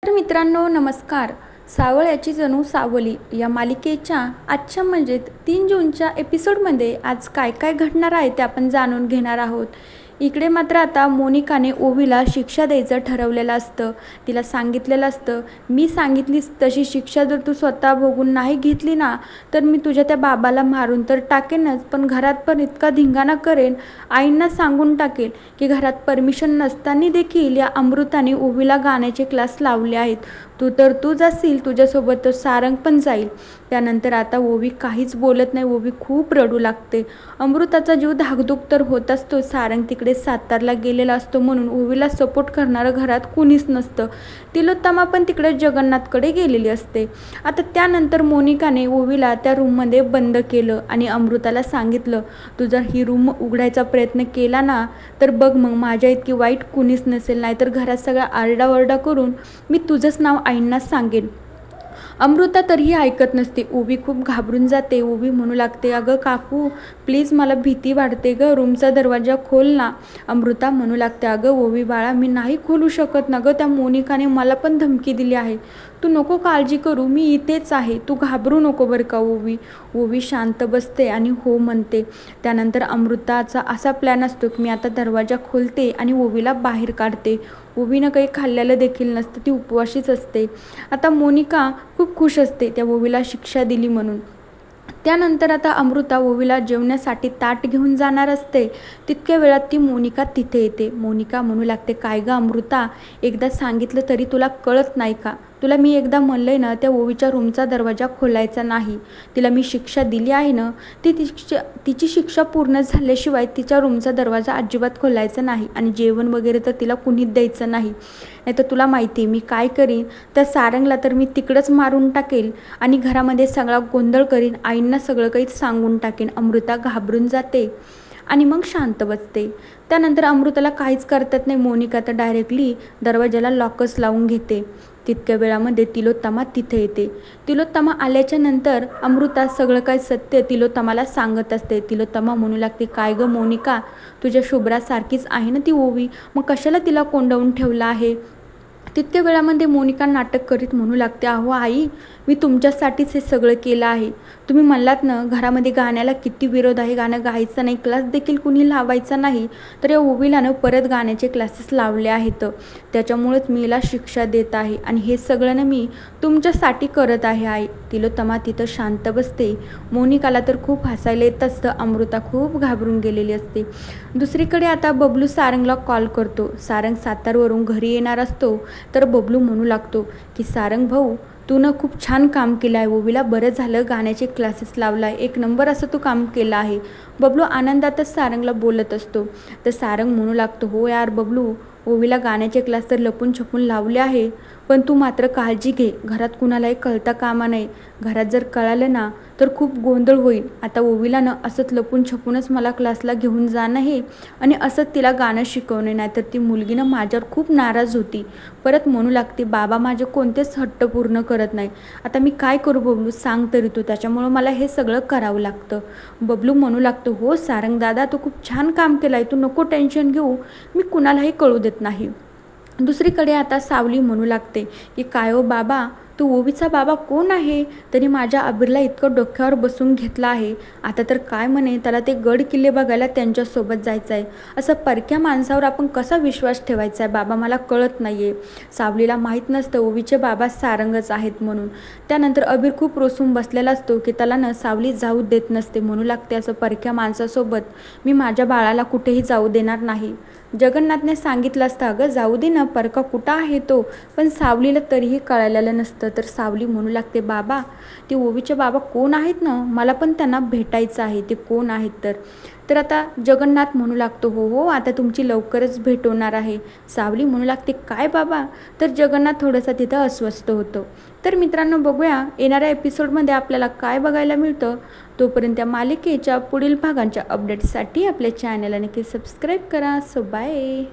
तर मित्रांनो नमस्कार. सावळ्याची जणू सावली या मालिकेच्या आजच्या म्हणजेच 3 जूनच्या एपिसोडमध्ये आज काय काय घडणार आहे ते आपण जाणून घेणार आहोत. इकडे मात्र आता मोनिकाने ओवीला शिक्षा द्यायचं ठरवलेलं असतं. तिला सांगितलेलं असतं, मी सांगितलीस तशी शिक्षा जर तू स्वतः भोगून नाही घेतली ना तर मी तुझ्या त्या बाबाला मारून तर टाकेनच, पण घरात पण इतका धिंगाणा करेन, आईंना सांगून टाकेल की घरात परमिशन नसताना देखील या अमृताने ओवीला गाण्याचे क्लास लावले आहेत. तू जाशील, तुझ्यासोबत तो सारंग पण जाईल. त्यानंतर आता ओवी काहीच बोलत नाही. ओवी खूप रडू लागते. अमृताचा जीव धाकधूक तर होत असतो. सारंग तिकडे सातारला गेलेला असतो म्हणून ओवीला सपोर्ट करणारं घरात कुणीच नसतं. तिलोत्तमा पण तिकडे जगन्नाथकडे गेलेली असते. आता त्यानंतर मोनिकाने ओवीला त्या रूममध्ये बंद केलं आणि अमृताला सांगितलं, तू जर ही रूम उघडायचा प्रयत्न केला ना तर बघ मग माझ्या इतकी वाईट कुणीच नसेल, नाहीतर घरात सगळा आरडाओरडा करून मी तुझंच नाव आईंना सांगेन. अमृता तरीही ऐकत नसते. ओवी खूप घाबरून जाते. ओवी म्हणू लागते, अगं काकू प्लीज मला भीती वाटते गं, रूमचा दरवाजा खोल ना. अमृता म्हणू लागते, अगं ओवी बाळा मी नाही खोलू शकत ना गं, त्या मोनिकाने मला पण धमकी दिली आहे. तू नको काळजी करू, मी इथेच आहे, तू घाबरू नको बरं का ओवी. ओवी शांत बसते आणि हो म्हणते. त्यानंतर अमृताचा असा प्लॅन असतो की मी आता दरवाजा खोलते आणि ओवीला बाहेर काढते. ओवीनं काही खाल्लेलं देखील नसतं, ती उपवाशीच असते. आता मोनिका खूप खुश असते त्या ओवीला शिक्षा दिली म्हणून. त्यानंतर आता अमृता ओवीला जेवण्यासाठी ताट घेऊन जाणार असते. तितक्या वेळात ती मोनिका तिथे येते. मोनिका म्हणू लागते, काय गं अमृता, एकदा सांगितलं तरी तुला कळत नाही का? तुला मी एकदा म्हणलंय ना त्या ओवीच्या रूमचा दरवाजा खोलायचा नाही. तिला मी शिक्षा दिली आहे ना, तिची शिक्षा पूर्ण झाल्याशिवाय तिच्या रूमचा दरवाजा अजिबात खोलायचा नाही आणि जेवण वगैरे तर तिला कुणीच द्यायचं नाही. नाही तर तुला माहिती आहे मी काय करीन, त्या सारंगला तर मी तिकडंच मारून टाकेल आणि घरामध्ये सगळा गोंधळ करीन, आईंना सगळं काही सांगून टाकेन. अमृता घाबरून जाते आणि मग शांत बसते. त्यानंतर अमृताला काहीच करतात नाही. मोनिका तर डायरेक्टली दरवाजाला लॉकच लावून घेते. तितक्या वेळामध्ये तिलोत्तमा तिथे येते. तिलोत्तमा आल्याच्या नंतर अमृता सगळं काय सत्य तिलोत्तमाला सांगत असते. तिलोत्तमा म्हणू लागते, काय गं मोनिका, तुझ्या शुभ्रासारखीच आहे ना ती ओवी, मग कशाला तिला कोंडवून ठेवलं आहे? तितक्या वेळामध्ये मोनिका नाटक करीत म्हणू लागते, अहो आई, मी तुमच्यासाठीच हे सगळं केलं आहे. तुम्ही म्हणलात ना घरामध्ये गाण्याला किती विरोध आहे, गाणं गायचं नाही, क्लास देखील कुणी लावायचा नाही, तर या ओवीला परत गाण्याचे क्लासेस लावले आहेत. त्याच्यामुळेच मी हिला शिक्षा देत आहे आणि हे सगळं ना मी तुमच्यासाठी करत आहे आई. तिलोत्तमा तिथं शांत बसते. मोनिकाला तर खूप हसायला येत असतं. अमृता खूप घाबरून गेलेली असते. दुसरीकडे आता बबलू सारंगला कॉल करतो. सारंग सातारवरून घरी येणार असतो. तर बबलू म्हणू लागतो की सारंग भाऊ, तू ना खूप छान काम केलं आहे. ओवीला बरं झालं गाण्याचे क्लासेस लावला आहे, एक नंबर असं तू काम केलं आहे. बबलू आनंदातच सारंगला बोलत असतो. तर सारंग म्हणू लागतो, हो यार बबलू, ओवीला गाण्याचे क्लास तर लपून छपून लावले आहे, पण तू मात्र काळजी घे, घरात कुणालाही कळता कामा नाही. घरात जर कळालं ना तर खूप गोंधळ होईल. आता ओवीला असंच लपून छपूनच मला क्लासला घेऊन जाणं आहे आणि असंच तिला गाणं शिकवणे, नाही तर ती मुलगी माझ्यावर खूप नाराज होती. परत म्हणू लागते, बाबा माझे कोणतेच हट्ट पूर्ण करत नाही. आता मी काय करू बबलू, सांग तरी तू, त्याच्यामुळं मला हे सगळं करावं लागतं. बबलू म्हणू लागतो, हो सारंग दादा, तू खूप छान काम केलं आहे, तू नको टेन्शन घेऊ, मी कुणालाही कळू देत नाही. दुसरीकडे आता सावली म्हणू लागते की काय हो बाबा, तू ओवीचा बाबा कोण आहे? तरी माझ्या अबीरला इतकं डोक्यावर बसून घेतलं आहे. आता तर काय म्हणे, त्याला ते गड किल्ले बघायला त्यांच्यासोबत जायचं आहे. असं परक्या माणसावर आपण कसा विश्वास ठेवायचा आहे बाबा, मला कळत नाही आहे. सावलीला माहीत नसतं ओवीचे बाबा सारंगच आहेत म्हणून. त्यानंतर अबीर खूप रोसून बसलेला असतो की त्याला सावली जाऊ देत नसते. म्हणू लागते, असं परक्या माणसासोबत मी माझ्या बाळाला कुठेही जाऊ देणार नाही. जगन्नाथने सांगितलं असतं, अगं जाऊ दे ना, परका कुठं आहे तो, पण सावलीला तरीही कळालेलं नसतं. तर सावली म्हणू लागते, बाबा ते ओवीचे बाबा कोण आहेत ना, मला पण त्यांना भेटायचं आहे, ते कोण आहेत तर आता जगन्नाथ म्हणू लागतो, हो हो, आता तुमची लवकरच भेट होणार आहे. सावली म्हणू लागते, काय बाबा? तर जगन्नाथ थोडंसं तिथं अस्वस्थ होतो. तर मित्रांनो बघूया येणाऱ्या एपिसोडमध्ये आपल्याला काय बघायला मिळतं. तोपर्यंत या मालिकेच्या पुढील भागांच्या अपडेट्ससाठी आपल्या चॅनलला नक्की सबस्क्राईब करा. So bye.